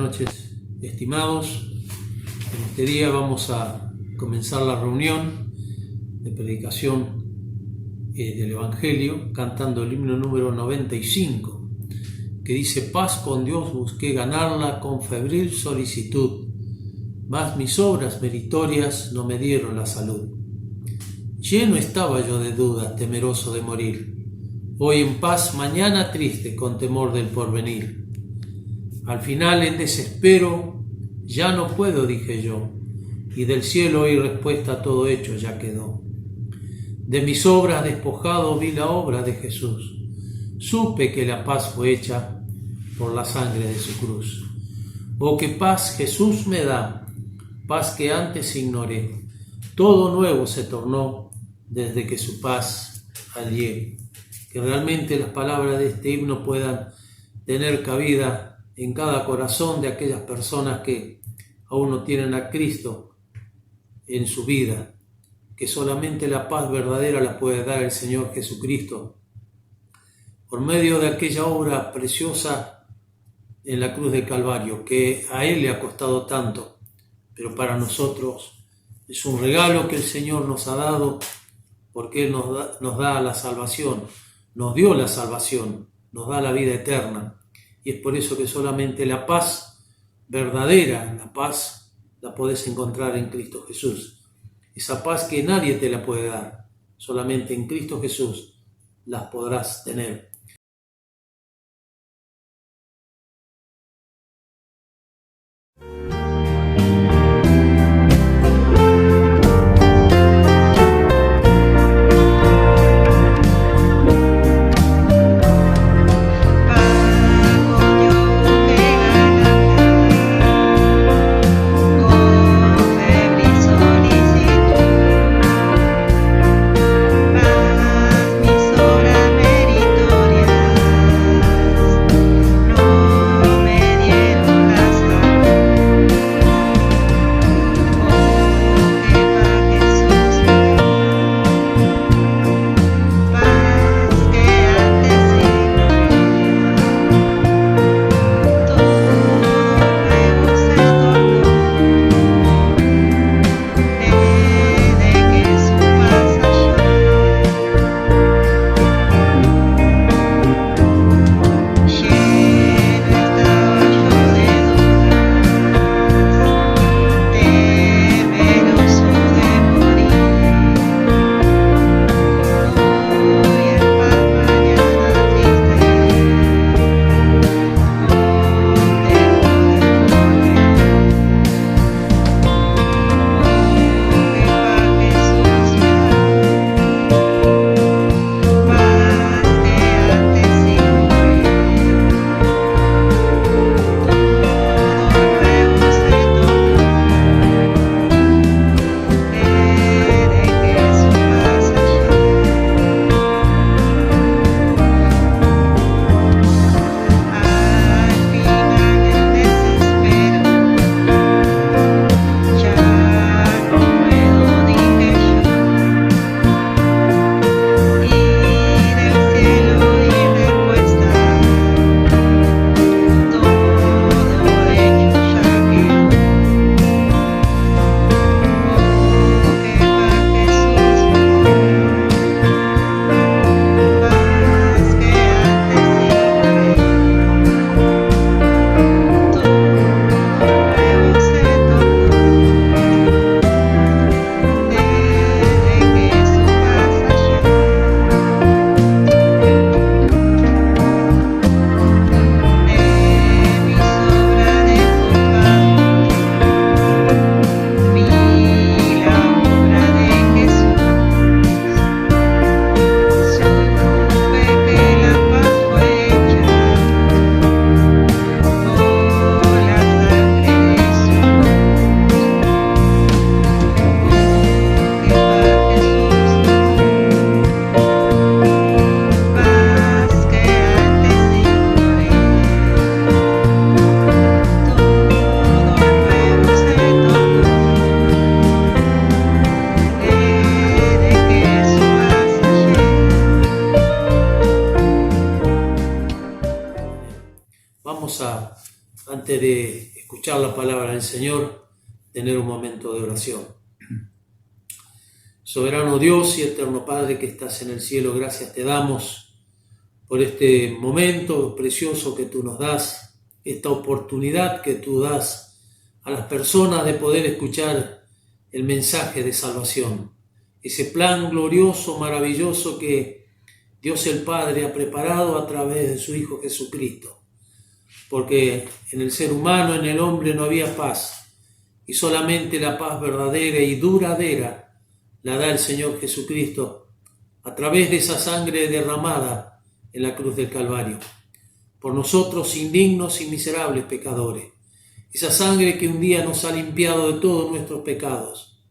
noches, estimados. En este día vamos a comenzar la reunión de predicación del Evangelio cantando el himno número 95, que dice: paz con Dios busqué ganarla con febril solicitud, mas mis obras meritorias no me dieron la salud. Lleno estaba yo de dudas, temeroso de morir. Hoy en paz, mañana triste, con temor del porvenir. Al final, en desespero, ya no puedo, dije yo, y del cielo oí respuesta: todo hecho ya quedó. De mis obras despojado vi la obra de Jesús. Supe que la paz fue hecha por la sangre de su cruz. Oh, qué paz Jesús me da, paz que antes ignoré. Todo nuevo se tornó desde que su paz hallé. Que realmente las palabras de este himno puedan tener cabida en cada corazón de aquellas personas que aún no tienen a Cristo en su vida, que solamente la paz verdadera la puede dar el Señor Jesucristo por medio de aquella obra preciosa en la cruz del Calvario, que a Él le ha costado tanto, pero para nosotros es un regalo que el Señor nos ha dado, porque Él nos da la salvación, nos dio la salvación, nos da la vida eterna. Y es por eso que solamente la paz verdadera, la paz la podés encontrar en Cristo Jesús. Esa paz que nadie te la puede dar, solamente en Cristo Jesús las podrás tener. Antes de escuchar la palabra del Señor, tener un momento de oración. Soberano Dios y eterno Padre que estás en el cielo, gracias te damos por este momento precioso que tú nos das, esta oportunidad que tú das a las personas de poder escuchar el mensaje de salvación, ese plan glorioso, maravilloso que Dios el Padre ha preparado a través de su Hijo Jesucristo, porque en el ser humano, en el hombre no había paz, y solamente la paz verdadera y duradera la da el Señor Jesucristo a través de esa sangre derramada en la cruz del Calvario, por nosotros indignos y miserables pecadores. Esa sangre que un día nos ha limpiado de todos nuestros pecados.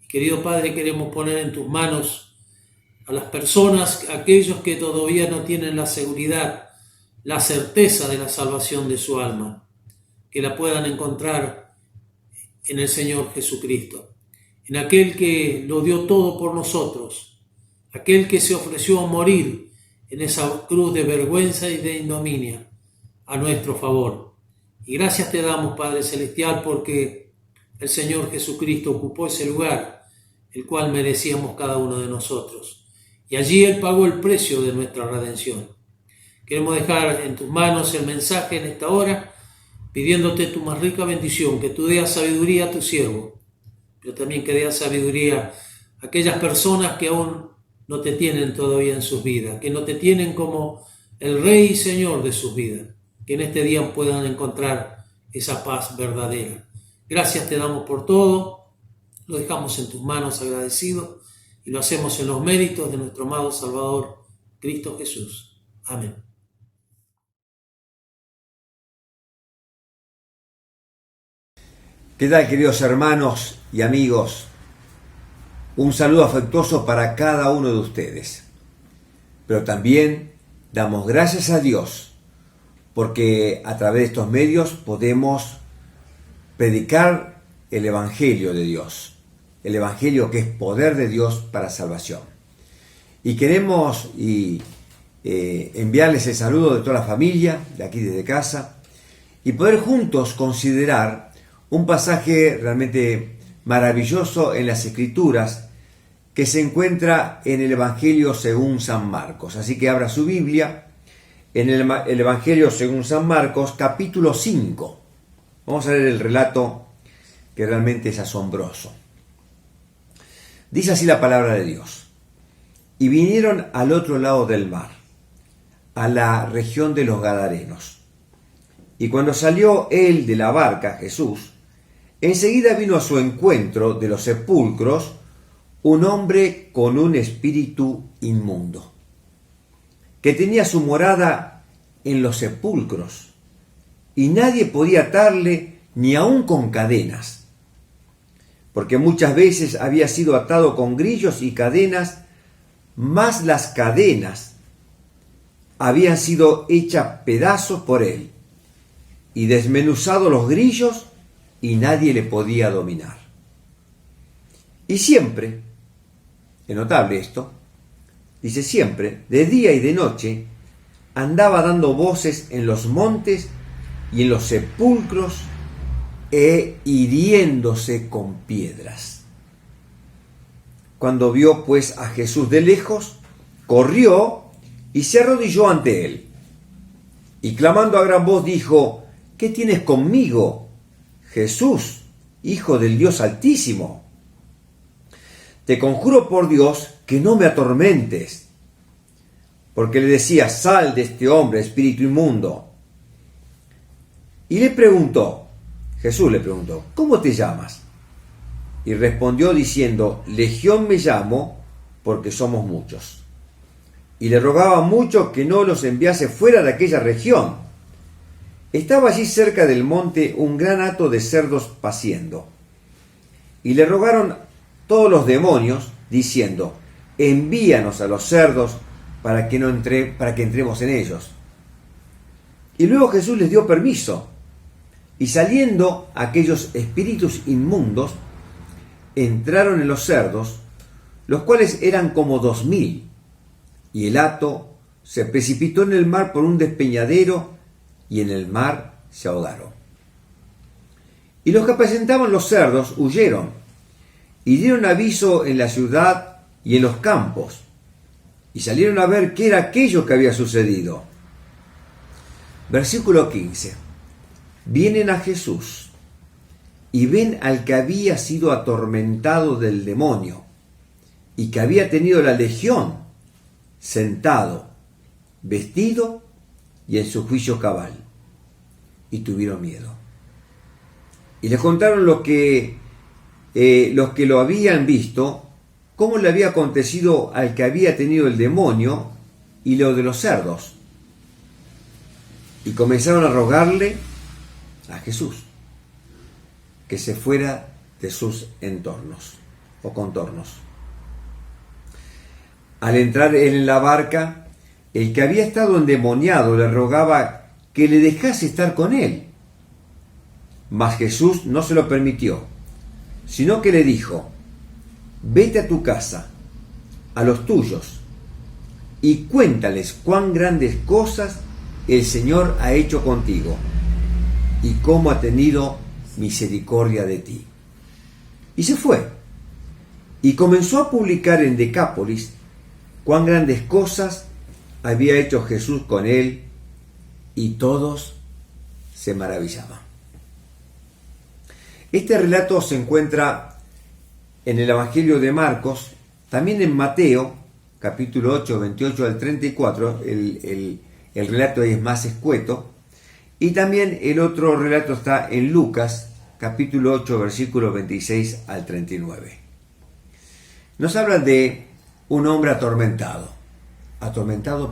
Y querido Padre, queremos poner en tus manos a las personas, aquellos que todavía no tienen la seguridad, la certeza de la salvación de su alma, que la puedan encontrar en el Señor Jesucristo, en aquel que lo dio todo por nosotros, aquel que se ofreció a morir en esa cruz de vergüenza y de ignominia a nuestro favor. Y gracias te damos, Padre Celestial, porque el Señor Jesucristo ocupó ese lugar, el cual merecíamos cada uno de nosotros. Y allí Él pagó el precio de nuestra redención. Queremos dejar en tus manos el mensaje en esta hora, pidiéndote tu más rica bendición, que tú des sabiduría a tu siervo, pero también que des sabiduría a aquellas personas que aún no te tienen todavía en sus vidas, que no te tienen como el Rey y Señor de sus vidas, que en este día puedan encontrar esa paz verdadera. Gracias te damos por todo, lo dejamos en tus manos agradecidos y lo hacemos en los méritos de nuestro amado Salvador, Cristo Jesús. Amén. ¿Qué tal, queridos hermanos y amigos? Un saludo afectuoso para cada uno de ustedes. Pero también damos gracias a Dios porque a través de estos medios podemos predicar el Evangelio de Dios, el Evangelio que es poder de Dios para salvación. Y queremos enviarles el saludo de toda la familia, de aquí desde casa, y poder juntos considerar un pasaje realmente maravilloso en las Escrituras que se encuentra en el Evangelio según San Marcos. Así que abra su Biblia en el Evangelio según San Marcos, capítulo 5. Vamos a leer el relato que realmente es asombroso. Dice así la palabra de Dios. Y vinieron al otro lado del mar, a la región de los Gadarenos. Y cuando salió él de la barca, Jesús, enseguida vino a su encuentro de los sepulcros un hombre con un espíritu inmundo, que tenía su morada en los sepulcros, y nadie podía atarle ni aun con cadenas, porque muchas veces había sido atado con grillos y cadenas, mas las cadenas habían sido hechas pedazos por él, y desmenuzado los grillos, y nadie le podía dominar. Y siempre, es notable esto, dice siempre, de día y de noche, andaba dando voces en los montes y en los sepulcros e hiriéndose con piedras. Cuando vio pues a Jesús de lejos, corrió y se arrodilló ante él. Y clamando a gran voz dijo: ¿Qué tienes conmigo, Jesús, Hijo del Dios Altísimo? Te conjuro por Dios que no me atormentes. Porque le decía: sal de este hombre, espíritu inmundo. Y Jesús le preguntó: ¿cómo te llamas? Y respondió diciendo: Legión me llamo, porque somos muchos. Y le rogaba mucho que no los enviase fuera de aquella región. Estaba allí cerca del monte un gran hato de cerdos paciendo. Y le rogaron todos los demonios, diciendo: envíanos a los cerdos para que entremos en ellos. Y luego Jesús les dio permiso. Y saliendo aquellos espíritus inmundos, entraron en los cerdos, los cuales eran como 2000. Y el hato se precipitó en el mar por un despeñadero, y en el mar se ahogaron. Y los que apacentaban los cerdos huyeron y dieron aviso en la ciudad y en los campos, y salieron a ver qué era aquello que había sucedido. Versículo 15. Vienen a Jesús y ven al que había sido atormentado del demonio y que había tenido la legión, sentado, vestido y en su juicio cabal, y tuvieron miedo. Y les contaron los que lo habían visto, cómo le había acontecido al que había tenido el demonio y lo de los cerdos. Y comenzaron a rogarle a Jesús que se fuera de sus entornos o contornos. Al entrar él en la barca, el que había estado endemoniado le rogaba que le dejase estar con él. Mas Jesús no se lo permitió, sino que le dijo: vete a tu casa, a los tuyos, y cuéntales cuán grandes cosas el Señor ha hecho contigo, y cómo ha tenido misericordia de ti. Y se fue, y comenzó a publicar en Decápolis cuán grandes cosas había hecho Jesús con él, y todos se maravillaban. Este relato se encuentra en el Evangelio de Marcos, también en Mateo, capítulo 8, 28 al 34, el relato es más escueto, y también el otro relato está en Lucas, capítulo 8, versículos 26 al 39. Nos habla de un hombre atormentado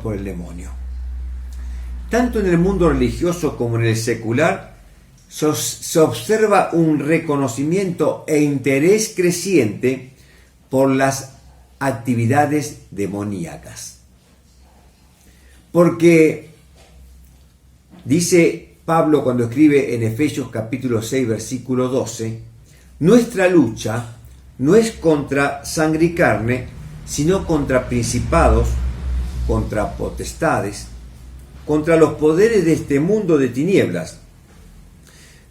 por el demonio. Tanto en el mundo religioso como en el secular, se observa un reconocimiento e interés creciente por las actividades demoníacas. Porque dice Pablo cuando escribe en Efesios capítulo 6 versículo 12, nuestra lucha no es contra sangre y carne, sino contra principados, contra potestades, contra los poderes de este mundo de tinieblas,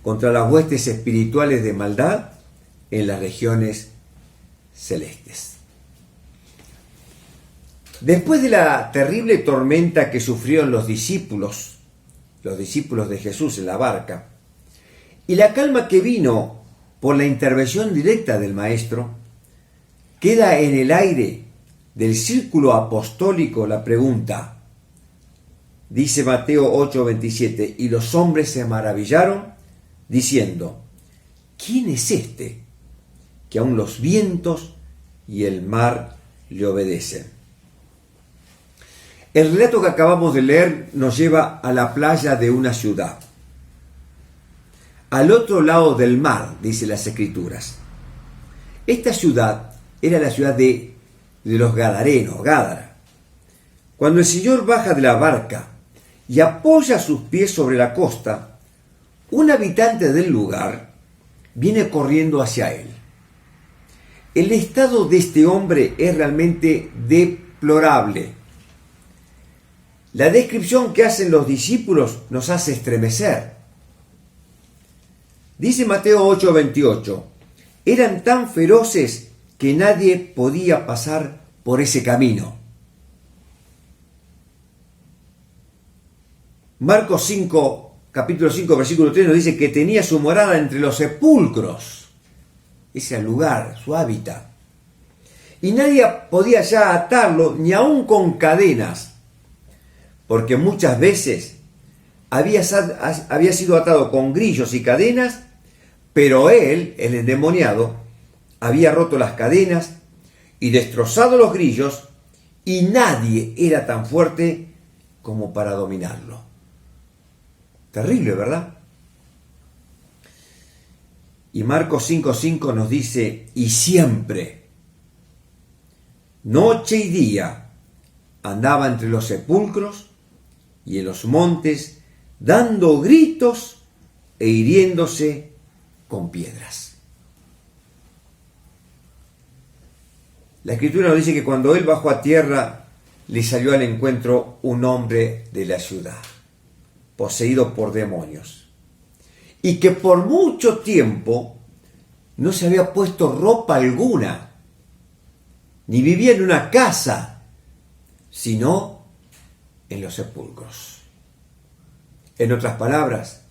contra las huestes espirituales de maldad en las regiones celestes. Después de la terrible tormenta que sufrieron los discípulos de Jesús en la barca, y la calma que vino por la intervención directa del Maestro, queda en el aire del círculo apostólico la pregunta. Dice Mateo 8:27, y los hombres se maravillaron, diciendo: ¿quién es este que aun los vientos y el mar le obedecen? El relato que acabamos de leer nos lleva a la playa de una ciudad, al otro lado del mar, dice las Escrituras. Esta ciudad era la ciudad de los Gadarenos, Gádara. Cuando el Señor baja de la barca y apoya sus pies sobre la costa, un habitante del lugar viene corriendo hacia él. El estado de este hombre es realmente deplorable. La descripción que hacen los discípulos nos hace estremecer. Dice Mateo 8:28, eran tan feroces que nadie podía pasar por ese camino. Marcos 5, capítulo 5, versículo 3 nos dice que tenía su morada entre los sepulcros. Ese era el lugar, su hábitat. Y nadie podía ya atarlo, ni aun con cadenas, porque muchas veces había sido atado con grillos y cadenas, pero él, el endemoniado, había roto las cadenas y destrozado los grillos, y nadie era tan fuerte como para dominarlo. Terrible, ¿verdad? Y Marcos 5:5 nos dice, y siempre, noche y día, andaba entre los sepulcros y en los montes, dando gritos e hiriéndose con piedras. La Escritura nos dice que cuando él bajó a tierra, le salió al encuentro un hombre de la ciudad, poseído por demonios. y que por mucho tiempo no se había puesto ropa alguna, ni vivía en una casa, sino en los sepulcros. En otras palabras,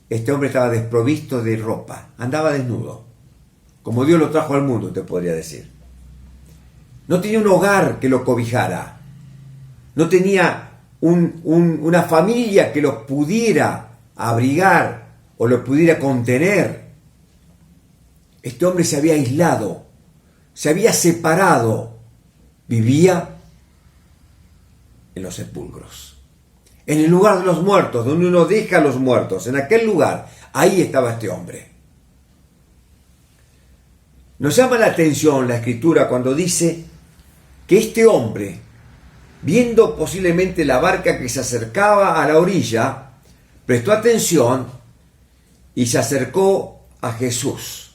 este hombre estaba desprovisto de ropa, andaba desnudo, como Dios lo trajo al mundo, te podría decir. No tenía un hogar que lo cobijara, no tenía una familia que lo pudiera abrigar o lo pudiera contener. Este hombre se había aislado, se había separado, vivía en los sepulcros, en el lugar de los muertos, donde uno deja a los muertos, en aquel lugar, ahí estaba este hombre. Nos llama la atención la Escritura cuando dice que este hombre, viendo posiblemente la barca que se acercaba a la orilla, prestó atención y se acercó a Jesús.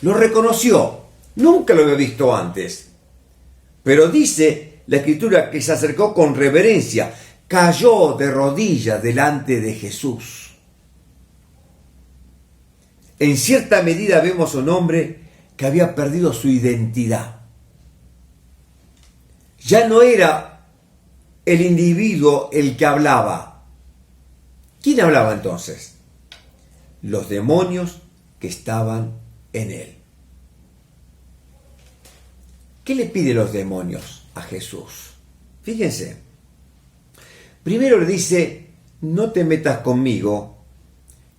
Lo reconoció, nunca lo había visto antes, pero dice la Escritura que se acercó con reverencia, cayó de rodillas delante de Jesús. En cierta medida vemos a un hombre que había perdido su identidad. Ya no era el individuo el que hablaba. ¿Quién hablaba entonces? Los demonios que estaban en él. ¿Qué le piden los demonios a Jesús? Fíjense. Primero le dice, no te metas conmigo,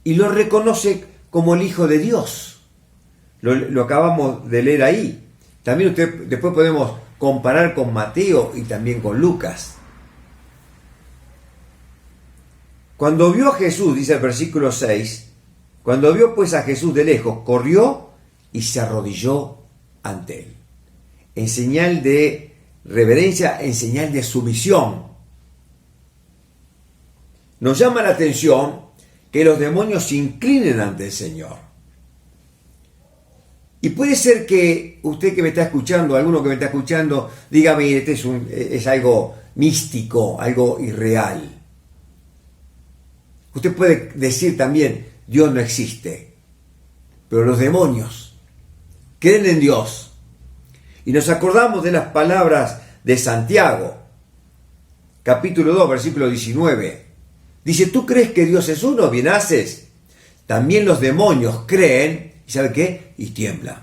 y lo reconoce como el Hijo de Dios. Lo acabamos de leer ahí. También después podemos comparar con Mateo y también con Lucas. Cuando vio a Jesús, dice el versículo 6, cuando vio pues a Jesús de lejos, corrió y se arrodilló ante él. En señal de reverencia, en señal de sumisión. Nos llama la atención que los demonios se inclinen ante el Señor. Y puede ser que usted que me está escuchando, alguno que me está escuchando, diga, mire, es algo místico, algo irreal. Usted puede decir también, Dios no existe. Pero los demonios creen en Dios. Y nos acordamos de las palabras de Santiago, capítulo 2, versículo 19. Dice, ¿tú crees que Dios es uno? Bien haces. También los demonios creen, ¿y sabe qué? Y tiemblan.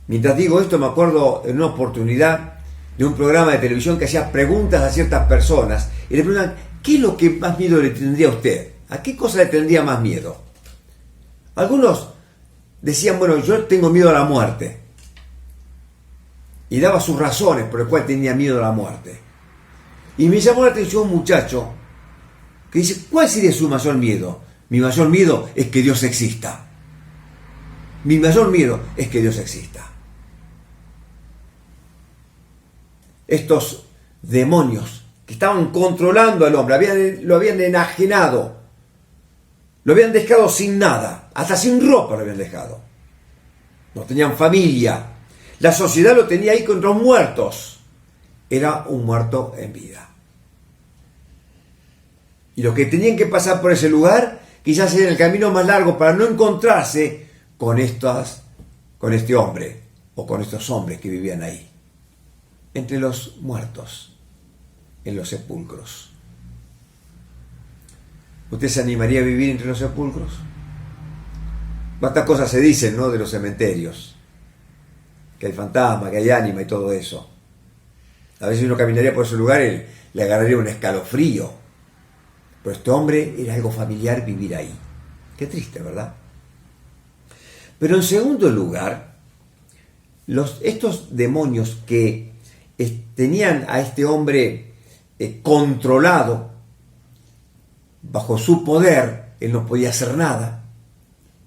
Mientras digo esto, me acuerdo en una oportunidad de un programa de televisión que hacía preguntas a ciertas personas y le preguntan, ¿qué es lo que más miedo le tendría a usted? ¿A qué cosa le tendría más miedo? Algunos decían, bueno, yo tengo miedo a la muerte. Y daba sus razones por las cuales tenía miedo a la muerte. Y me llamó la atención un muchacho que dice, ¿cuál sería su mayor miedo? Mi mayor miedo es que Dios exista. Mi mayor miedo es que Dios exista. Estos demonios que estaban controlando al hombre, lo habían enajenado, lo habían dejado sin nada, hasta sin ropa lo habían dejado. No tenían familia. La sociedad lo tenía ahí con los muertos. Era un muerto en vida. Y los que tenían que pasar por ese lugar, quizás era el camino más largo para no encontrarse con este hombre o con estos hombres que vivían ahí, entre los muertos, en los sepulcros. ¿Usted se animaría a vivir entre los sepulcros? ¿Cuántas cosas se dicen, no, de los cementerios? Que hay fantasma, que hay ánima y todo eso. A veces uno caminaría por ese lugar y le agarraría un escalofrío. Pero este hombre era algo familiar vivir ahí. Qué triste, ¿verdad? Pero en segundo lugar, estos demonios que tenían a este hombre controlado bajo su poder, él no podía hacer nada,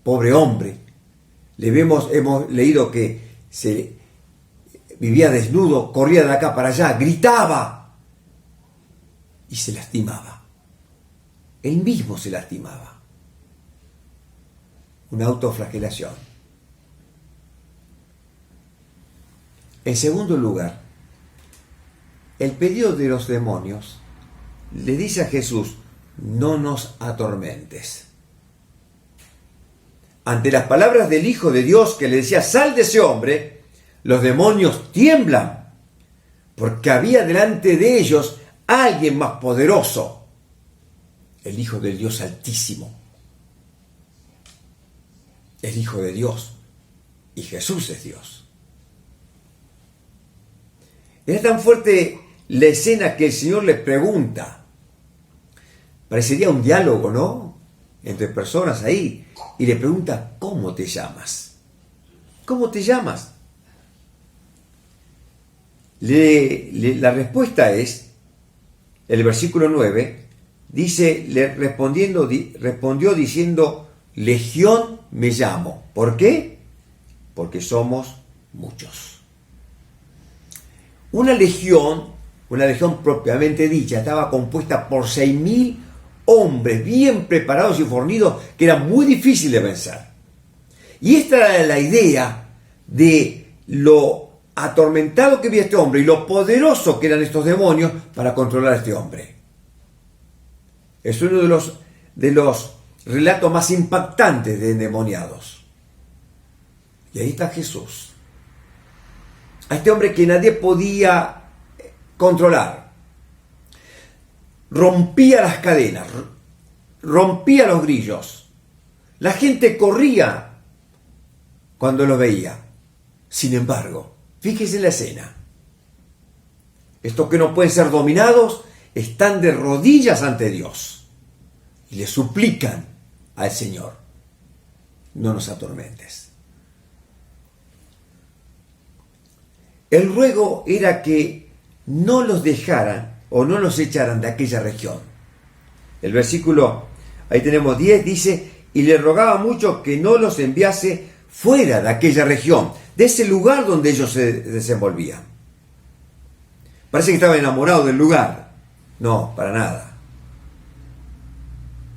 pobre hombre. Hemos leído que se vivía desnudo, corría de acá para allá, gritaba y se lastimaba. Él mismo se lastimaba. Una autoflagelación. En segundo lugar, el pedido de los demonios le dice a Jesús, no nos atormentes. Ante las palabras del Hijo de Dios que le decía, sal de ese hombre, los demonios tiemblan, porque había delante de ellos alguien más poderoso, el Hijo del Dios Altísimo, el Hijo de Dios, y Jesús es Dios. Era tan fuerte la escena que el Señor les pregunta. Parecería un diálogo, ¿no? Entre personas ahí. Y le pregunta, ¿cómo te llamas? ¿Cómo te llamas? La respuesta es, el versículo 9, dice, respondió diciendo, Legión me llamo. ¿Por qué? Porque somos muchos. Una legión propiamente dicha, estaba compuesta por 6.000 hombres bien preparados y fornidos que eran muy difíciles de vencer. Y esta era la idea de lo atormentado que había este hombre y lo poderoso que eran estos demonios para controlar a este hombre. Es uno de los relatos más impactantes de endemoniados. Y ahí está Jesús. A este hombre que nadie podía controlar. Rompía las cadenas, rompía los grillos. La gente corría cuando lo veía. Sin embargo, fíjese en la escena. Estos que no pueden ser dominados están de rodillas ante Dios y le suplican al Señor, no nos atormentes. El ruego era que no los dejaran o no los echaran de aquella región. El versículo, ahí tenemos 10, dice, y le rogaba mucho que no los enviase fuera de aquella región, de ese lugar donde ellos se desenvolvían. Parece que estaba enamorado del lugar. No, para nada.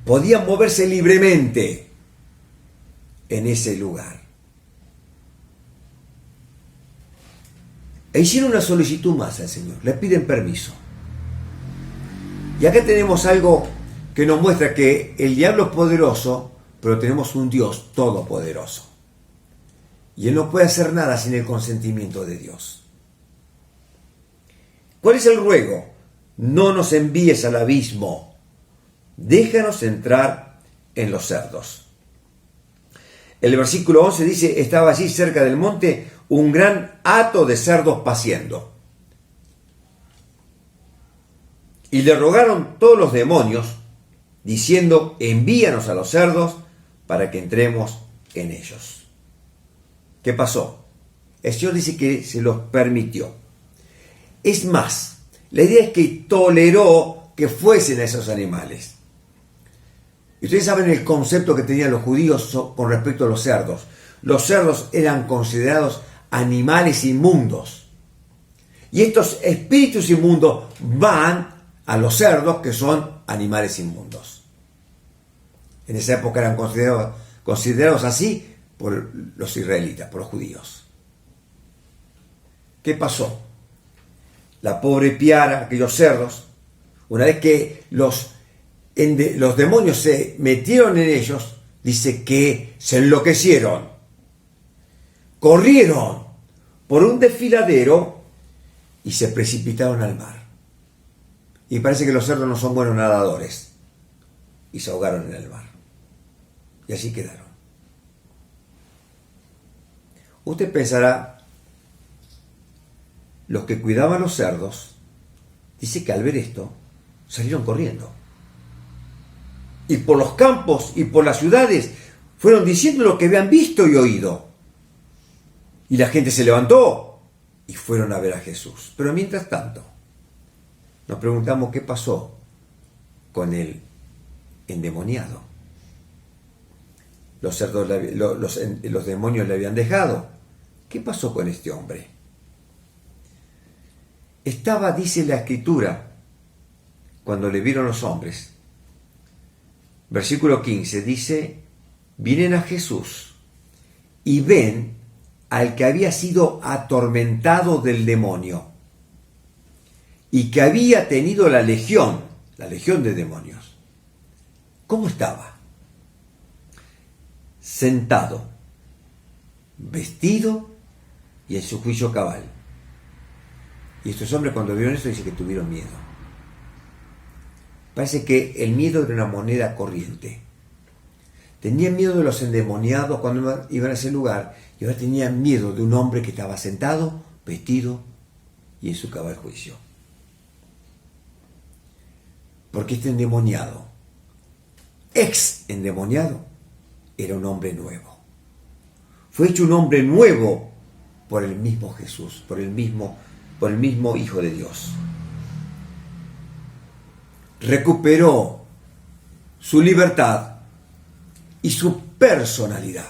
Podían moverse libremente en ese lugar. E hicieron una solicitud más al Señor, le piden permiso. Y acá tenemos algo que nos muestra que el diablo es poderoso, pero tenemos un Dios todopoderoso. Y Él no puede hacer nada sin el consentimiento de Dios. ¿Cuál es el ruego? No nos envíes al abismo, déjanos entrar en los cerdos. El versículo 11 dice, estaba allí cerca del monte un gran hato de cerdos paciendo. Y le rogaron todos los demonios, diciendo, envíanos a los cerdos para que entremos en ellos. ¿Qué pasó? El Señor dice que se los permitió. Es más, la idea es que toleró que fuesen esos animales. Y ustedes saben el concepto que tenían los judíos con respecto a los cerdos. Los cerdos eran considerados animales inmundos. Y estos espíritus inmundos van a los cerdos, que son animales inmundos. En esa época eran considerados así por los israelitas, por los judíos. ¿Qué pasó? La pobre piara, aquellos cerdos, una vez que los demonios se metieron en ellos, dice que se enloquecieron, corrieron por un desfiladero y se precipitaron al mar. Y parece que los cerdos no son buenos nadadores y se ahogaron en el mar. Y así quedaron. Usted pensará, los que cuidaban los cerdos, dice que al ver esto, salieron corriendo. Y por los campos y por las ciudades fueron diciendo lo que habían visto y oído. Y la gente se levantó y fueron a ver a Jesús. Pero mientras tanto, nos preguntamos qué pasó con el endemoniado. Los cerdos, los demonios le habían dejado. ¿Qué pasó con este hombre? Estaba, dice la Escritura, cuando le vieron los hombres. Versículo 15 dice, vienen a Jesús y ven al que había sido atormentado del demonio y que había tenido la legión de demonios. ¿Cómo estaba? Sentado, vestido y en su juicio cabal. Y estos hombres, cuando vieron eso, dicen que tuvieron miedo. Parece que el miedo era una moneda corriente. Tenían miedo de los endemoniados cuando iban a ese lugar, y ahora tenían miedo de un hombre que estaba sentado, vestido y en su cabal juicio. Porque este endemoniado, ex endemoniado, era un hombre nuevo. Fue hecho un hombre nuevo por el mismo Jesús, por el mismo Hijo de Dios. Recuperó su libertad y su personalidad.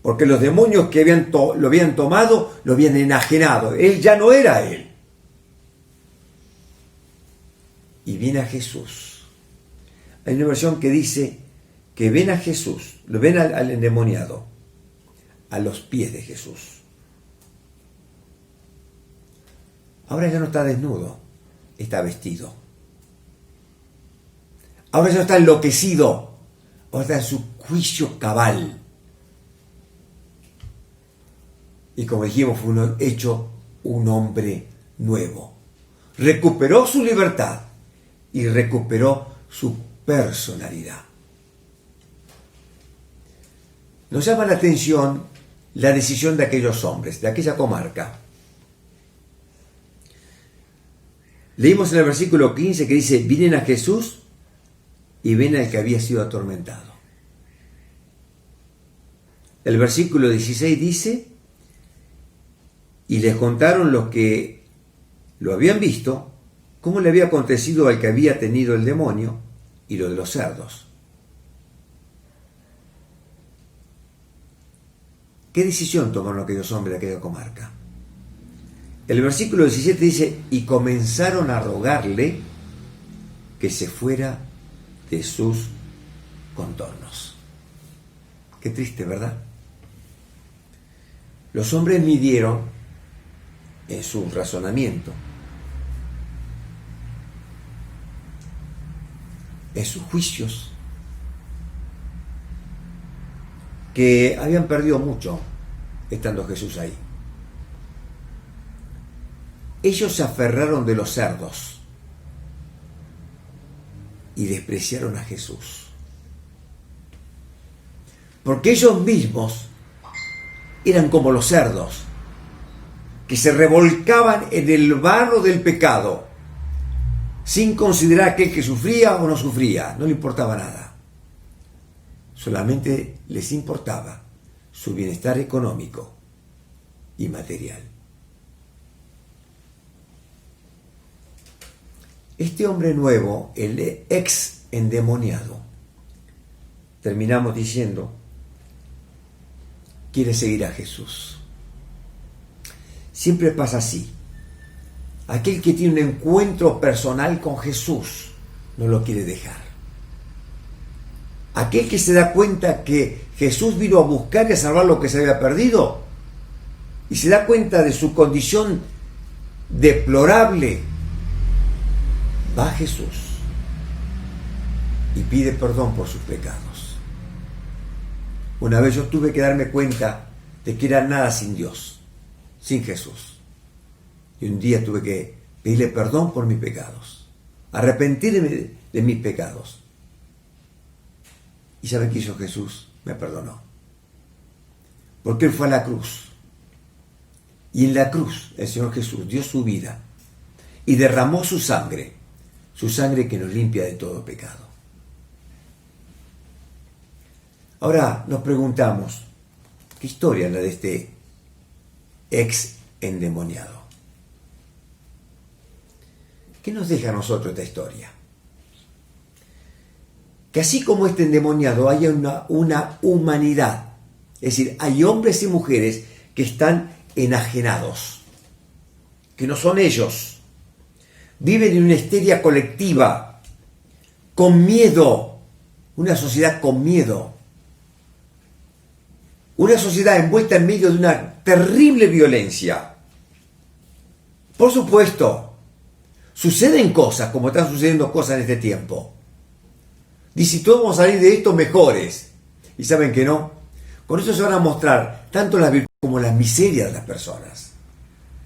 Porque los demonios que lo habían tomado, lo habían enajenado. Él ya no era él. Y viene a Jesús. Hay una versión que dice que ven a Jesús, lo ven al endemoniado, a los pies de Jesús. Ahora ya no está desnudo, está vestido. Ahora ya no está enloquecido, ahora está en su juicio cabal. Y como dijimos, fue hecho un hombre nuevo. Recuperó su libertad y recuperó su personalidad. Nos llama la atención la decisión de aquellos hombres, de aquella comarca. Leímos en el versículo 15 que dice, vienen a Jesús y ven al que había sido atormentado. El versículo 16 dice, y les contaron los que lo habían visto, cómo le había acontecido al que había tenido el demonio y lo de los cerdos. ¿Qué decisión tomaron aquellos hombres de aquella comarca? El versículo 17 dice, y comenzaron a rogarle que se fuera de sus contornos. Qué triste, ¿verdad? Los hombres midieron en su razonamiento, en sus juicios, que habían perdido mucho estando Jesús ahí. Ellos se aferraron de los cerdos y despreciaron a Jesús. Porque ellos mismos eran como los cerdos, que se revolcaban en el barro del pecado, sin considerar aquel que sufría o no sufría, no le importaba nada. Solamente les importaba su bienestar económico y material. Este hombre nuevo, el ex endemoniado, terminamos diciendo, quiere seguir a Jesús. Siempre pasa así. Aquel que tiene un encuentro personal con Jesús no lo quiere dejar. Aquel que se da cuenta que Jesús vino a buscar y a salvar lo que se había perdido y se da cuenta de su condición deplorable, va a Jesús y pide perdón por sus pecados. Una vez yo tuve que darme cuenta de que era nada sin Dios, sin Jesús. Y un día tuve que pedirle perdón por mis pecados, arrepentirme de mis pecados. ¿Y saben qué hizo Jesús? Me perdonó. Porque Él fue a la cruz. Y en la cruz el Señor Jesús dio su vida y derramó su sangre que nos limpia de todo pecado. Ahora nos preguntamos, ¿qué historia es la de este ex endemoniado? ¿Qué nos deja a nosotros esta historia? Que así como este endemoniado haya una humanidad, es decir, hay hombres y mujeres que están enajenados, que no son ellos, viven en una histeria colectiva, con miedo, una sociedad con miedo, una sociedad envuelta en medio de una terrible violencia. Por supuesto, suceden cosas como están sucediendo cosas en este tiempo, Dice, todos vamos a salir de esto mejores. ¿Y saben que no? Con eso se van a mostrar tanto las virtudes como las miserias de las personas.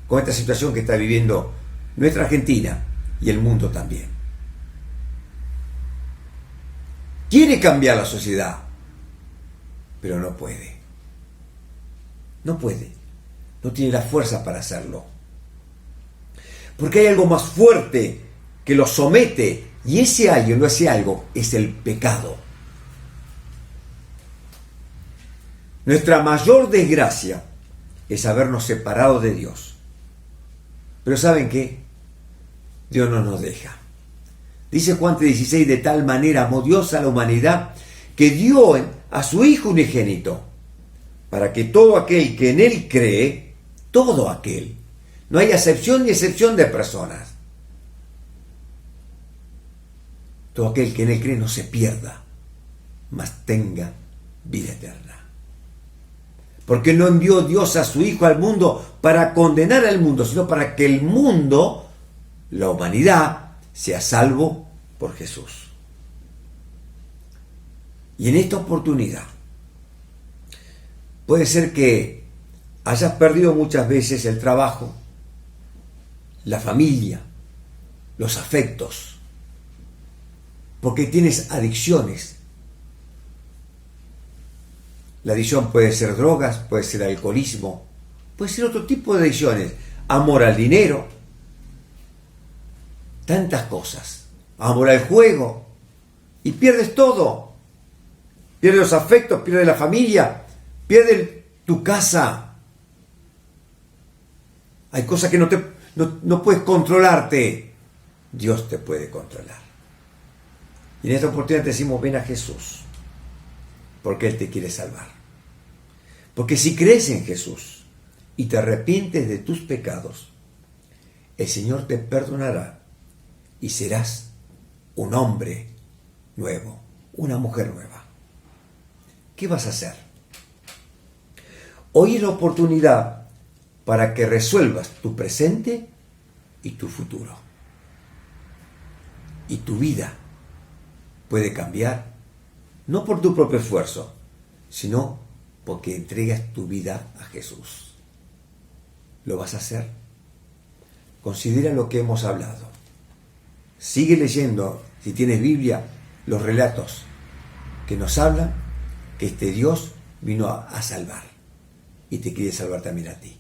Con esta situación que está viviendo nuestra Argentina y el mundo también. Quiere cambiar la sociedad, pero no puede. No puede. No tiene la fuerza para hacerlo. Porque hay algo más fuerte que lo somete, y ese algo es el pecado. Nuestra mayor desgracia es habernos separado de Dios. Pero ¿saben qué? Dios no nos deja. Dice Juan 3:16, de tal manera amó Dios a la humanidad que dio a su Hijo unigénito, para que todo aquel que en Él cree, todo aquel, no hay acepción ni excepción de personas, todo aquel que en Él cree no se pierda, mas tenga vida eterna. Porque no envió Dios a su Hijo al mundo para condenar al mundo, sino para que el mundo, la humanidad, sea salvo por Jesús. Y en esta oportunidad, puede ser que hayas perdido muchas veces el trabajo, la familia, los afectos, porque tienes adicciones. La adicción puede ser drogas, puede ser alcoholismo, puede ser otro tipo de adicciones, amor al dinero, tantas cosas, amor al juego, y pierdes todo. Pierdes los afectos, pierdes la familia, pierdes tu casa. Hay cosas que no puedes controlarte. Dios te puede controlar. Y en esta oportunidad te decimos, ven a Jesús, porque Él te quiere salvar. Porque si crees en Jesús y te arrepientes de tus pecados, el Señor te perdonará y serás un hombre nuevo, una mujer nueva. ¿Qué vas a hacer? Hoy es la oportunidad para que resuelvas tu presente y tu futuro. Y tu vida puede cambiar, no por tu propio esfuerzo, sino porque entregas tu vida a Jesús. ¿Lo vas a hacer? Considera lo que hemos hablado. Sigue leyendo, si tienes Biblia, los relatos que nos hablan que este Dios vino a salvar y te quiere salvar también a ti.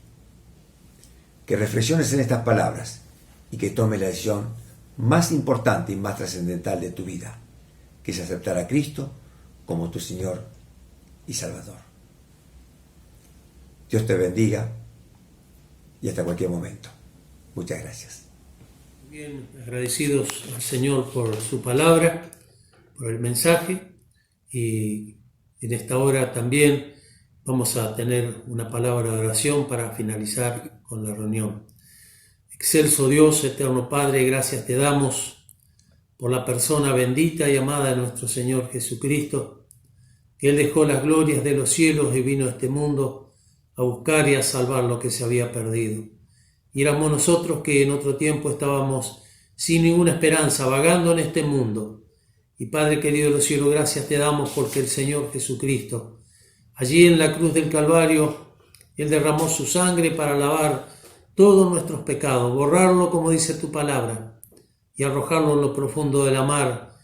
Que reflexiones en estas palabras y que tomes la decisión más importante y más trascendental de tu vida, que es aceptar a Cristo como tu Señor y Salvador. Dios te bendiga y hasta cualquier momento. Muchas gracias. Bien, agradecidos al Señor por su palabra, por el mensaje, y en esta hora también vamos a tener una palabra de oración para finalizar con la reunión. Excelso Dios, eterno Padre, gracias te damos por la persona bendita y amada de nuestro Señor Jesucristo, que Él dejó las glorias de los cielos y vino a este mundo a buscar y a salvar lo que se había perdido. Y éramos nosotros que en otro tiempo estábamos sin ninguna esperanza, vagando en este mundo. Y Padre querido de los cielos, gracias te damos porque el Señor Jesucristo, allí en la cruz del Calvario, Él derramó su sangre para lavar todos nuestros pecados, borrarlo como dice tu palabra, y arrojarlo en lo profundo de la mar.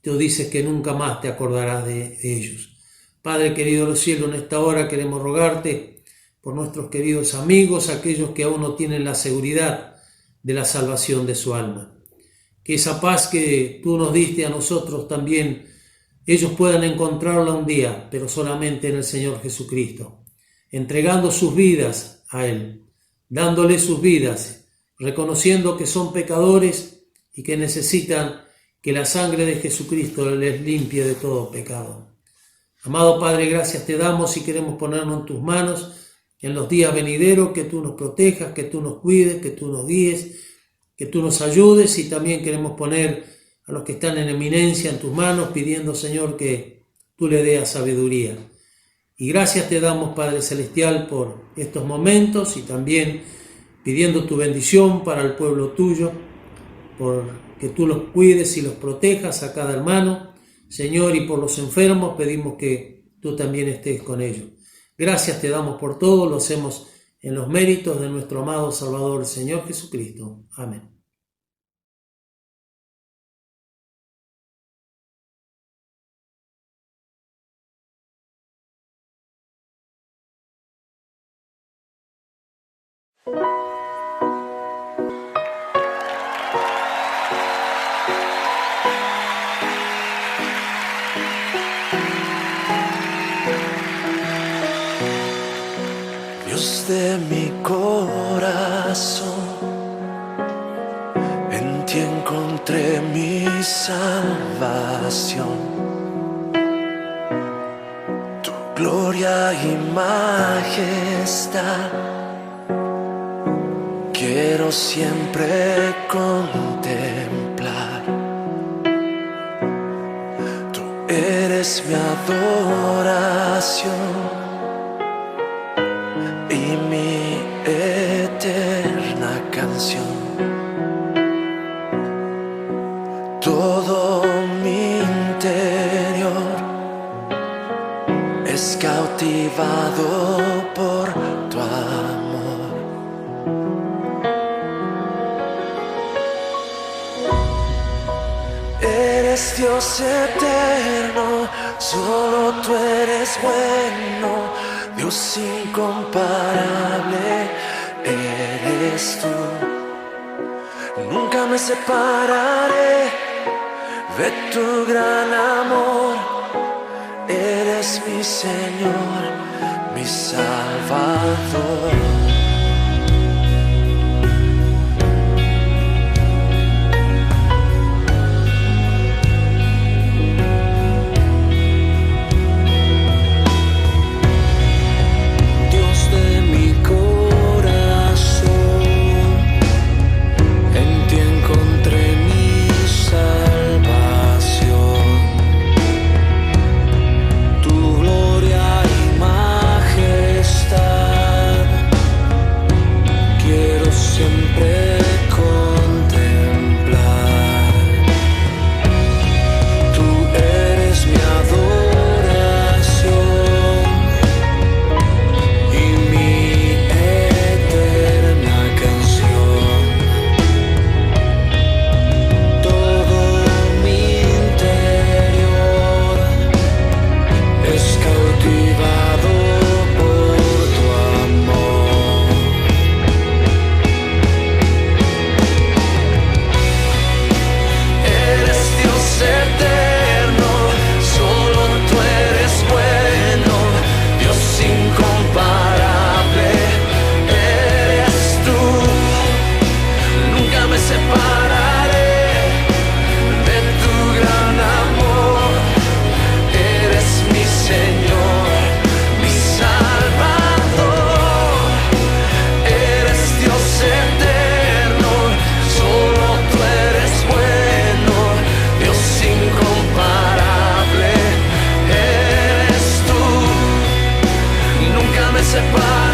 Tú dices que nunca más te acordarás de ellos. Padre querido de los cielos, en esta hora queremos rogarte por nuestros queridos amigos, aquellos que aún no tienen la seguridad de la salvación de su alma. Que esa paz que tú nos diste a nosotros también, ellos puedan encontrarla un día, pero solamente en el Señor Jesucristo, entregando sus vidas a Él, dándole sus vidas, reconociendo que son pecadores y que necesitan que la sangre de Jesucristo les limpie de todo pecado. Amado Padre, gracias te damos y queremos ponernos en tus manos en los días venideros, que tú nos protejas, que tú nos cuides, que tú nos guíes, que tú nos ayudes, y también queremos poner a los que están en eminencia en tus manos, pidiendo, Señor, que tú le des sabiduría. Y gracias te damos, Padre Celestial, por estos momentos, y también pidiendo tu bendición para el pueblo tuyo, por que tú los cuides y los protejas a cada hermano, Señor, y por los enfermos pedimos que tú también estés con ellos. Gracias te damos por todo, lo hacemos en los méritos de nuestro amado Salvador, el Señor Jesucristo. Amén. Dios de mi corazón, en ti encontré mi salvación. Tu gloria y majestad quiero siempre contemplar. Tú eres mi adoración y mi eterna canción. Todo mi interior es cautivado por tu amor. Eres Dios eterno, solo tú eres bueno. Dios incomparable eres tú. Nunca me separaré de tu gran amor. Eres mi Señor, mi Salvador. Separaré